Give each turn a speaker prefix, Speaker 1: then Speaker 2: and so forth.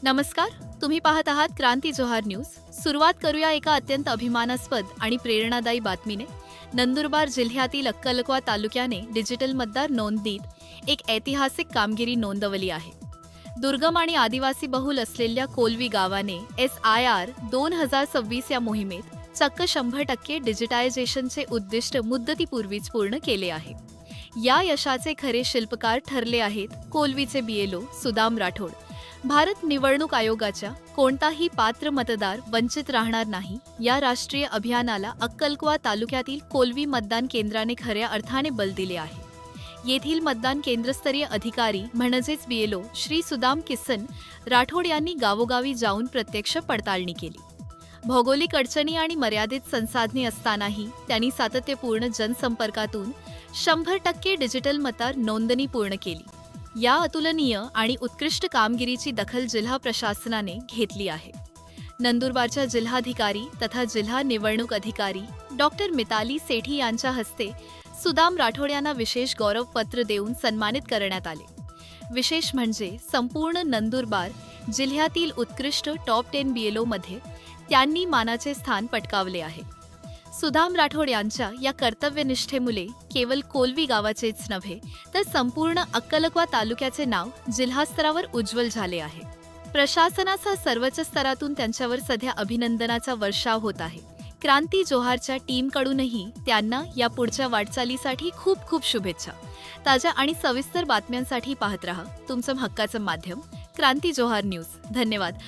Speaker 1: नमस्कार. तुम्ही पाहत आहात क्रांती जोहार न्यूज. सुरुवात करूया एका अत्यंत अभिमानास्पद आणि प्रेरणादायी बातमीने. नंदुरबार जिल्ह्यातील अक्कलकुवा तालुक्याने डिजिटल मतदार नोंदणीत एक ऐतिहासिक कामगिरी नोंदवली आहे. दुर्गम आणि आदिवासी बहुल असलेल्या कोलवी गावाने SIR 2026 या मोहिमेत चक्क 100% डिजिटायझेशनचे उद्दिष्ट मुदतीपूर्वीच पूर्ण केले आहे. या यशाचे खरे शिल्पकार ठरले आहेत कोलवीचे BLO सुदाम राठोड. भारत निवडणूक आयोगाच्या कोणताही पात्र मतदार वंचित राहणार नाही या राष्ट्रीय अभियानाला अक्कलकुवा तालुक्यातील कोलवी मतदान केंद्राने खऱ्या अर्थाने बल दिले आहे. येथील मतदान केंद्रस्तरीय अधिकारी म्हणजेच BLO श्री सुदाम किसन राठोड यांनी गावोगावी जाऊन प्रत्यक्ष पडताळणी केली. भौगोलिक अडचणी आणि मर्यादित संसाधने असतानाही त्यांनी सातत्यपूर्ण जनसंपर्कातून 100% डिजिटल मतदार नोंदणी पूर्ण केली. या अतुलनीय आणि उत्कृष्ट कामगिरीची दखल जिल्हा प्रशासनाने घेतली आहे. नंदुरबारच्या जिल्हाधिकारी तथा जिल्हा निवडणूक अधिकारी डॉक्टर मिताली सेठी यांच्या हस्ते सुदाम राठोड यांना विशेष गौरव पत्र देऊन सन्मानित करण्यात आले. विशेष म्हणजे संपूर्ण नंदुरबार जिल्ह्यातील उत्कृष्ट टॉप 10 BLO मध्ये त्यांनी मानाचे स्थान पटकावले आहे. सुदाम राठोड यांच्या या कर्तव्यनिष्ठेमुळे केवळ कोलवी गावाचेच नव्हे तर संपूर्ण अक्कलकुवा तालुक्याचे नाव जिल्हास्तरावर उज्ज्वल झाले आहे. प्रशासनासह सर्वच स्तरातून त्यांच्यावर सध्या अभिनंदनाचा वर्षाव होत आहे. क्रांती जोहारच्या टीमकडूनही त्यांना या पुढच्या वाटचालीसाठी खूप खूप शुभेच्छा. ताज्या आणि सविस्तर बातम्यांसाठी पाहत रहा तुमचं हक्काचं माध्यम क्रांती जोहार न्यूज. धन्यवाद.